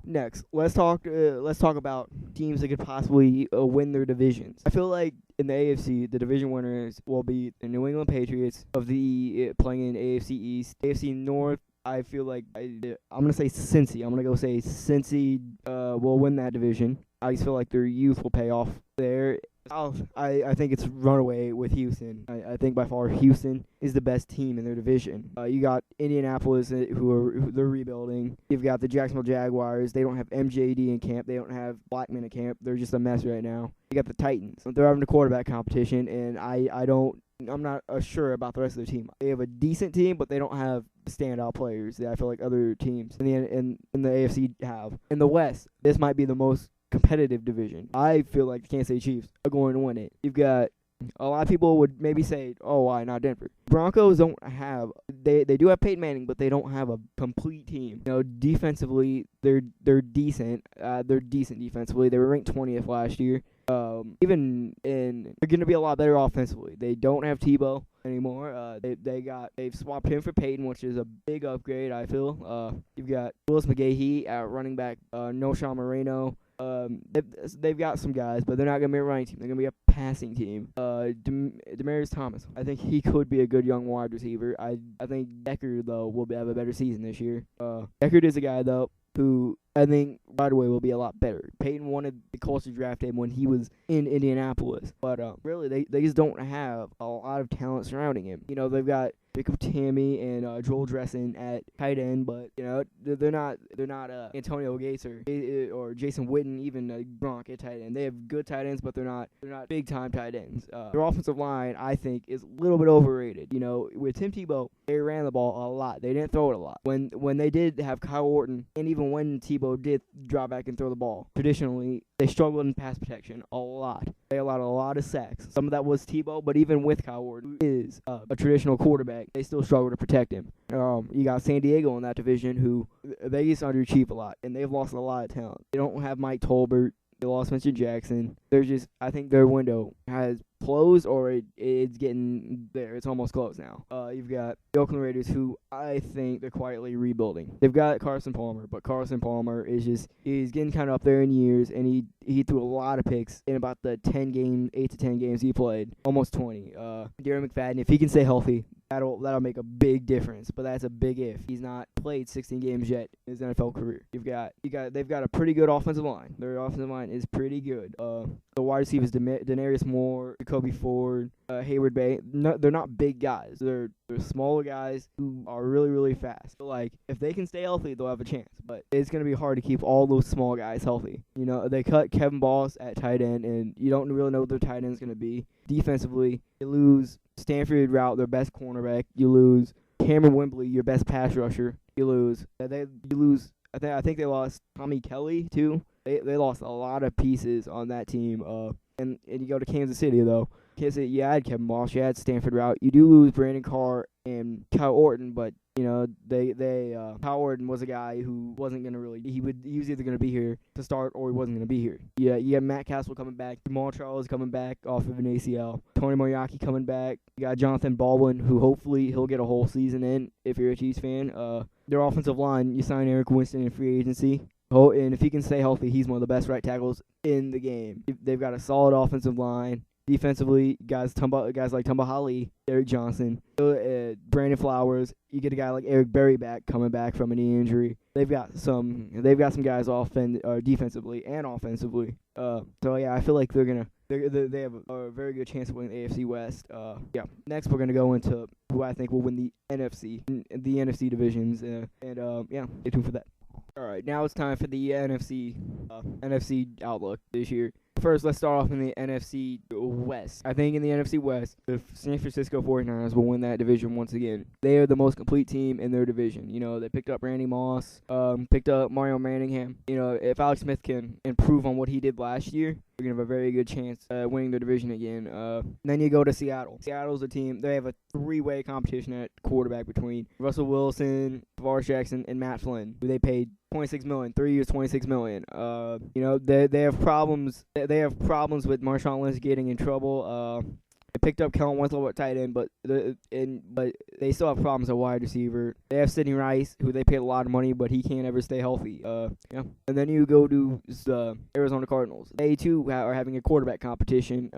next, let's talk about teams that could possibly win their divisions. I feel like in the AFC, the division winners will be the New England Patriots of the playing in AFC East, AFC North. I feel like I'm gonna say Cincy. I'm gonna go say Cincy will win that division. I just feel like their youth will pay off there. I think it's runaway with Houston. I think by far Houston is the best team in their division. You got Indianapolis who they're rebuilding. You've got the Jacksonville Jaguars. They don't have MJD in camp. They don't have Blackman in camp. They're just a mess right now. You got the Titans. They're having a quarterback competition, and I'm not sure about the rest of the team. They have a decent team, but they don't have standout players that I feel like other teams in the AFC have. In the West, this might be the most competitive division. I feel like the Kansas City Chiefs are going to win it. You've got a lot of people would maybe say, oh, why not Denver? Broncos don't have they do have Peyton Manning, but they don't have a complete team. Defensively, they're decent. They're decent defensively. They were ranked 20th last year. They're going to be a lot better offensively. They don't have Tebow anymore. They've swapped him for Peyton, which is a big upgrade, I feel. You've got Willis McGahee at running back, Noshawn Moreno. They've got some guys, but they're not going to be a running team. They're going to be a passing team. Demaryius Thomas, I think he could be a good young wide receiver. I think Decker, though, will have a better season this year. Decker is a guy, though, who I think right away will be a lot better. Peyton wanted the Colts to draft him when he was in Indianapolis, but really they just don't have a lot of talent surrounding him. They've got Jacob Tammy and Joel Dressen at tight end, but they're not Antonio Gates or Jason Witten, even Gronk at tight end. They have good tight ends, but they're not big time tight ends. Their offensive line, I think, is a little bit overrated. With Tim Tebow, they ran the ball a lot. They didn't throw it a lot. When they did have Kyle Orton, and even when Tebow did drop back and throw the ball, traditionally they struggled in pass protection a lot. They allowed a lot of sacks. Some of that was Tebow, but even with Kyle Orton, who is a traditional quarterback, they still struggle to protect him. You got San Diego in that division, who they just underachieve a lot, and they've lost a lot of talent. They don't have Mike Tolbert. They lost Vincent Jackson. I think their window has closed, or it's getting there. It's almost closed now. You've got the Oakland Raiders, who I think they're quietly rebuilding. They've got Carson Palmer, but Carson Palmer he's getting kind of up there in years, and he threw a lot of picks in about the 8 to 10 games he played, almost 20. Darren McFadden, if he can stay healthy, that'll make a big difference, but that's a big if. He's not played 16 games yet in his NFL career. They've got a pretty good offensive line. Their offensive line is pretty good. The wide receivers, Denarius Moore, Jacoby Ford, Hayward Bay. No, they're not big guys. They're smaller guys who are really, really fast. So, if they can stay healthy, they'll have a chance. But it's going to be hard to keep all those small guys healthy. They cut Kevin Boss at tight end, and you don't really know what their tight end is going to be. Defensively, they lose Stanford Route, their best cornerback. You lose Cameron Wembley, your best pass rusher. You lose. I think they lost Tommy Kelly too. They lost a lot of pieces on that team. And you go to Kansas City though. Kansas City, you had Kevin Walsh, you had Stanford Route. You do lose Brandon Carr and Kyle Orton, but Kyle Orton was a guy who wasn't gonna really. He was either gonna be here to start or he wasn't gonna be here. Yeah, you got Matt Castle coming back, Jamal Charles coming back off of an ACL, Tony Moriarty coming back. You got Jonathan Baldwin, who hopefully he'll get a whole season in. If you're a Chiefs fan, their offensive line, you sign Eric Winston in free agency. Oh, and if he can stay healthy, he's one of the best right tackles in the game. They've got a solid offensive line. Defensively, guys like Tumba Hali, Derek Johnson, Brandon Flowers. You get a guy like Eric Berry coming back from a knee injury. They've got some guys defensively and offensively. So yeah, I feel like they have a very good chance of winning the AFC West. Next we're gonna go into who I think will win the NFC divisions, and stay tuned for that. All right, now it's time for the NFC outlook this year. First, let's start off in the NFC West. I think in the NFC West, the San Francisco 49ers will win that division once again. They are the most complete team in their division. They picked up Randy Moss, picked up Mario Manningham. If Alex Smith can improve on what he did last year, they're going to have a very good chance at winning the division again. Then you go to Seattle. Seattle's a team, they have a three-way competition at quarterback between Russell Wilson, Tavares Jackson, and Matt Flynn, who they paid $26 million, 3 years, $26 million. They have problems. They have problems with Marshawn Lynch getting in trouble. They picked up Kellen Winslow at tight end, but they still have problems at wide receiver. They have Sidney Rice, who they paid a lot of money, but he can't ever stay healthy. Yeah. And then you go to the Arizona Cardinals. They too are having a quarterback competition.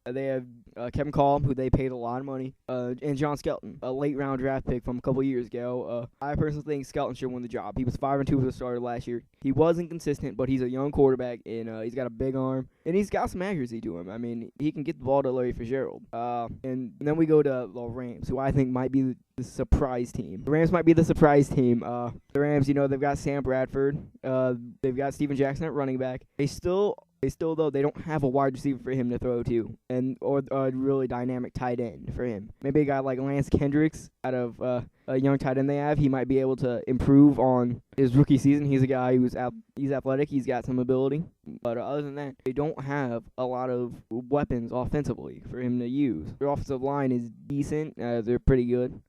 They have Kevin Collum, who they paid a lot of money, and John Skelton, a late-round draft pick from a couple years ago. I personally think Skelton should win the job. He was 5-2 as a starter last year. He wasn't consistent, but he's a young quarterback, and he's got a big arm, and he's got some accuracy to him. I mean, he can get the ball to Larry Fitzgerald. And then we go to the Rams, who I think might be the surprise team. The Rams might be the surprise team. The Rams, they've got Sam Bradford. They've got Steven Jackson at running back. They still, though, they don't have a wide receiver for him to throw to, or a really dynamic tight end for him. Maybe a guy like Lance Kendricks out of a young tight end they have. He might be able to improve on his rookie season. He's a guy he's athletic. He's got some ability. But other than that, they don't have a lot of weapons offensively for him to use. Their offensive line is decent. They're pretty good.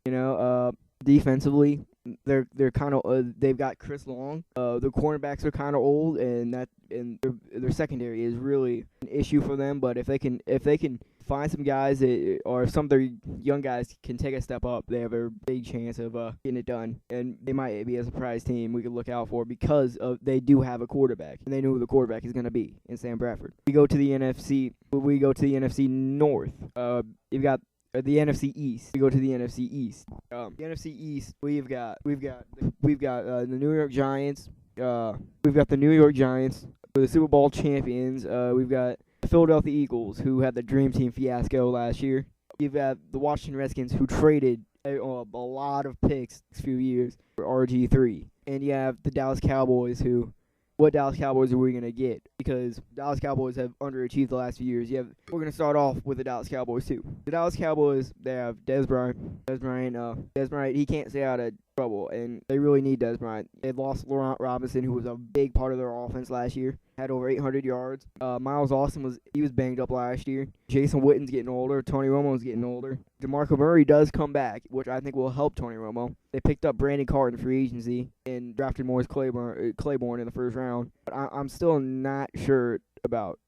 Defensively, they're kind of they've got Chris Long. The cornerbacks are kind of old, and their secondary is really an issue for them. But if they can find some guys or some of their young guys can take a step up, they have a big chance of getting it done. And they might be a surprise team we could look out for because they do have a quarterback, and they know who the quarterback is going to be in Sam Bradford. We go to the NFC North. You've got the NFC East. We go to the NFC East. The NFC East, we've got the New York Giants. We've got the New York Giants, the Super Bowl champions. We've got the Philadelphia Eagles, who had the Dream Team fiasco last year. You've got the Washington Redskins, who traded a lot of picks next few years for RG3. And you have the Dallas Cowboys, who... What Dallas Cowboys are we going to get? Because Dallas Cowboys have underachieved the last few years. We're going to start off with the Dallas Cowboys, too. The Dallas Cowboys, they have Dez Bryant, he can't stay out of trouble, and they really need Dez Bryant. They lost Laurent Robinson, who was a big part of their offense last year. Had over 800 yards. Miles Austin was banged up last year. Jason Witten's getting older. Tony Romo's getting older. DeMarco Murray does come back, which I think will help Tony Romo. They picked up Brandon Carr in free agency and drafted Morris Claiborne in the first round. But I'm still not sure about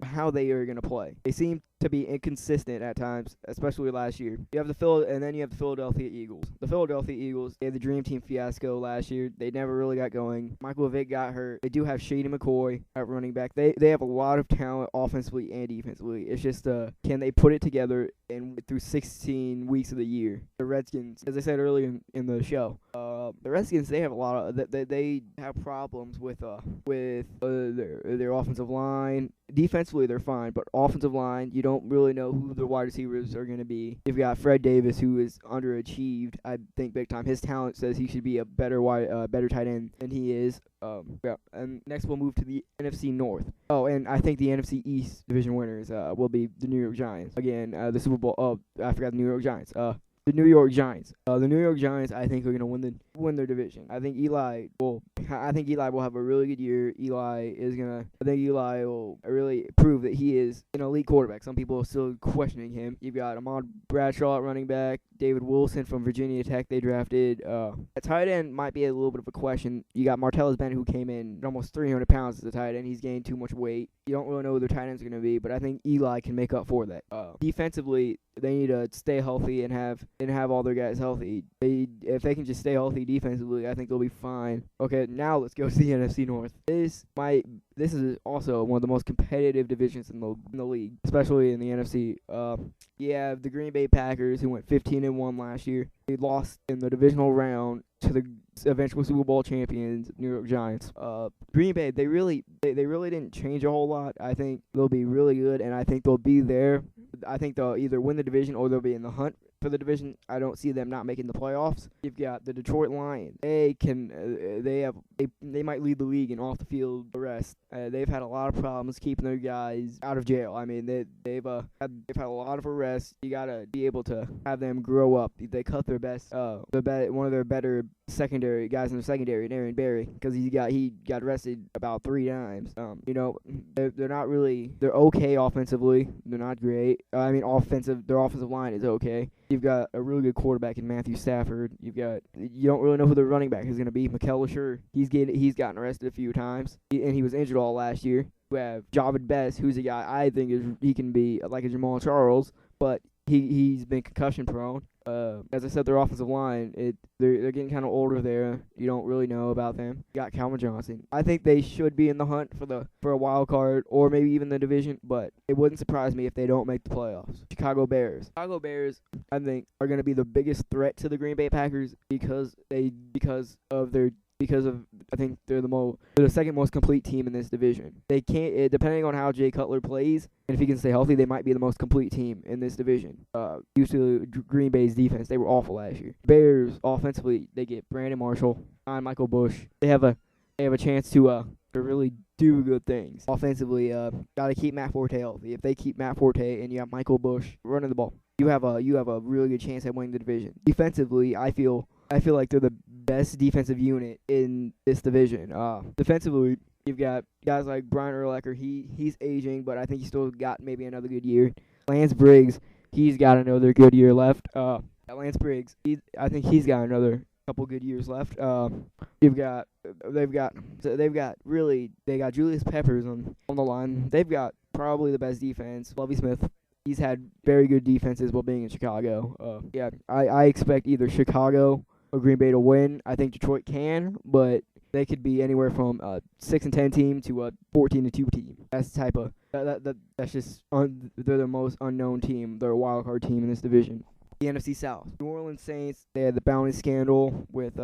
how they are going to play. They seem to be inconsistent at times, especially last year. You have the Philadelphia Eagles. The Philadelphia Eagles, they had the Dream Team fiasco last year. They never really got going. Michael Vick got hurt. They do have Shady McCoy at running back. They have a lot of talent offensively and defensively. It's just can they put it together and through 16 weeks of the year? The Redskins, as I said earlier in the show, the Redskins, they have a lot of they have problems with their offensive line. Defensively, they're fine, but offensive line, you don't really know who the wide receivers are going to be. You've got Fred Davis, who is underachieved, I think, big time. His talent says he should be a better tight end than he is. And next we'll move to the NFC North. Oh, and I think the NFC East division winners will be the New York Giants. Again, the Super Bowl. Oh, I forgot the New York Giants. The New York Giants. The New York Giants, I think, are going to win their division. I think Eli will have a really good year. I think Eli will really prove that he is an elite quarterback. Some people are still questioning him. You've got Ahmad Bradshaw at running back, David Wilson from Virginia Tech they drafted. At tight end might be a little bit of a question. You got Martellus Bennett, who came in at almost 300 pounds as a tight end. He's gained too much weight. You don't really know who their tight ends are going to be, but I think Eli can make up for that. Defensively, they need to stay healthy and have all their guys healthy. If they can just stay healthy defensively, I think they'll be fine. Okay, now let's go to the NFC North. This is also one of the most competitive divisions in the league, especially in the NFC. You have the Green Bay Packers, who went 15-1 last year. They lost in the divisional round to the eventual Super Bowl champions, New York Giants. Green Bay, they really didn't change a whole lot. I think they'll be really good, and I think they'll be there. I think they'll either win the division or they'll be in the hunt for the division. I don't see them not making the playoffs. You've got the Detroit Lions. They might lead the league in off the field arrest. They've had a lot of problems keeping their guys out of jail. I mean, they've had a lot of arrests. You gotta be able to have them grow up. They cut their best, one of their better secondary guys in the secondary, Aaron Berry, because he got arrested about 3 times. They're not really. They're okay offensively. They're not great. Their offensive line is okay. You've got a really good quarterback in Matthew Stafford. You don't really know who the running back is going to be. Mikel Lesher, he's gotten arrested a few times, and he was injured all last year. You have Javid Best, who's a guy I think he can be like a Jamal Charles, but he's been concussion prone. As I said, their offensive line, they're getting kind of older there. You don't really know about them. You got Calvin Johnson. I think they should be in the hunt for a wild card or maybe even the division, but it wouldn't surprise me if they don't make the playoffs. Chicago Bears, I think, are going to be the biggest threat to the Green Bay Packers because I think they're the second most complete team in this division. They can't, depending on how Jay Cutler plays, and if he can stay healthy, they might be the most complete team in this division. Used to Green Bay's defense, they were awful last year. Bears offensively, they get Brandon Marshall and Michael Bush. They have a chance to really do good things. Offensively, gotta keep Matt Forte healthy. If they keep Matt Forte and you have Michael Bush running the ball, you have a really good chance at winning the division. Defensively, I feel like they're the best defensive unit in this division. Defensively, you've got guys like Brian Urlacher. He's aging, but I think he's still got maybe another good year. Lance Briggs, he's got another good year left. Lance Briggs, I think he's got another couple good years left. They've got Julius Peppers on the line. They've got probably the best defense. Lovie Smith, he's had very good defenses while being in Chicago. I expect either Chicago or Green Bay to win. I think Detroit can, but they could be anywhere from a 6-10 team to a 14-2 team. That's the type of that's just they're the most unknown team. They're a wild card team in this division. The NFC South, New Orleans Saints. They had the bounty scandal with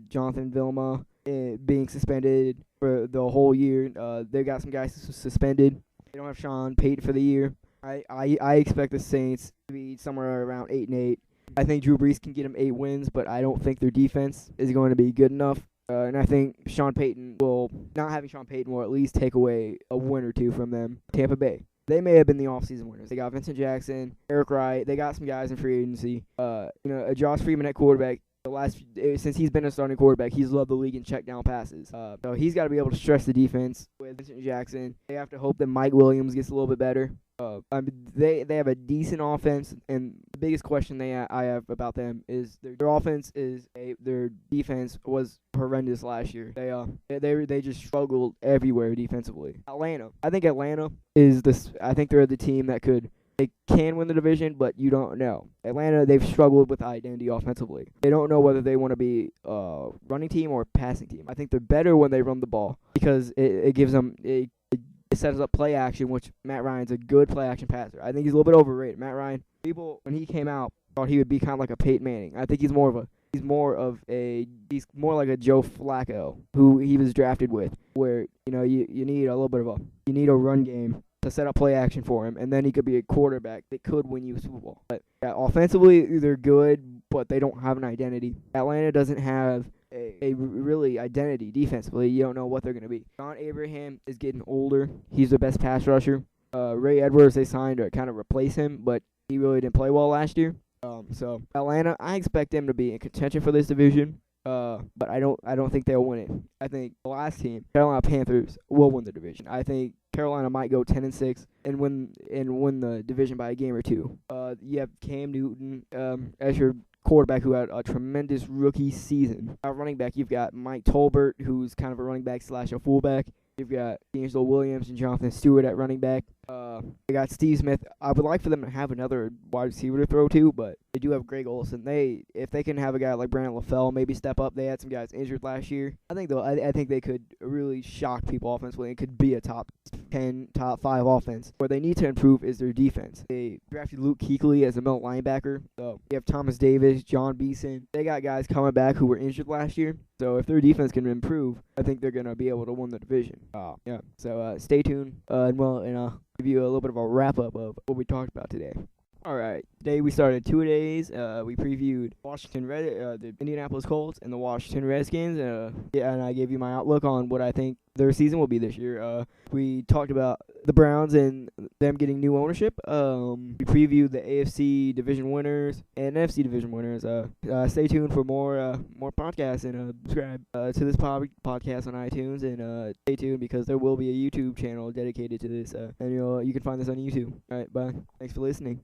Jonathan Vilma being suspended for the whole year. They got some guys suspended. They don't have Sean Payton for the year. I expect the Saints to be somewhere around 8-8. I think Drew Brees can get them 8 wins, but I don't think their defense is going to be good enough. And I think not having Sean Payton will at least take away a win or two from them. Tampa Bay, they may have been the offseason winners. They got Vincent Jackson, Eric Wright. They got some guys in free agency. Josh Freeman at quarterback. Since he's been a starting quarterback, he's loved the league in check down passes. So he's got to be able to stretch the defense with Vincent Jackson. They have to hope that Mike Williams gets a little bit better. They have a decent offense, and the biggest question I have about them is their defense was horrendous last year. They just struggled everywhere defensively. I think Atlanta I think they're the team they can win the division, but you don't know. Atlanta, they've struggled with identity offensively. They don't know whether they want to be a running team or a passing team. I think they're better when they run the ball because it gives them it sets up play action, which Matt Ryan's a good play action passer. I think he's a little bit overrated. Matt Ryan, people when he came out thought he would be kind of like a Peyton Manning. I think he's more like a Joe Flacco, who he was drafted with, where you need a run game to set up play action for him, and then he could be a quarterback that could win you a Super Bowl. But offensively, they're good, but they don't have an identity. Atlanta doesn't have a really identity defensively. You don't know what they're going to be. John Abraham is getting older. He's the best pass rusher. Ray Edwards, they signed to kind of replace him, but he really didn't play well last year. So Atlanta, I expect them to be in contention for this division. But I don't think they'll win it. I think the last team, Carolina Panthers, will win the division. I think Carolina might go 10-6 and win the division by a game or two. You have Cam Newton as your quarterback, who had a tremendous rookie season. At running back, you've got Mike Tolbert, who's kind of a running back / a fullback. You've got D'Angelo Williams and Jonathan Stewart at running back. They got Steve Smith. I would like for them to have another wide receiver to throw to, but they do have Greg Olsen. If they can have a guy like Brandon LaFell maybe step up. They had some guys injured last year. I think they could really shock people offensively. It could be a top 10, top 5 offense. Where they need to improve is their defense. They drafted Luke Kuechly as a middle linebacker. So you have Thomas Davis, John Beeson. They got guys coming back who were injured last year. So if their defense can improve, I think they're going to be able to win the division. So stay tuned, and I'll give you a little bit of a wrap-up of what we talked about today. All right, today we started 2-a-days. We previewed the Indianapolis Colts and the Washington Redskins. And I gave you my outlook on what I think their season will be this year. We talked about the Browns and them getting new ownership. We previewed the AFC Division winners and NFC Division winners. Stay tuned for more podcasts, and subscribe to this podcast on iTunes, and stay tuned because there will be a YouTube channel dedicated to this, and you can find this on YouTube. All right, bye. Thanks for listening.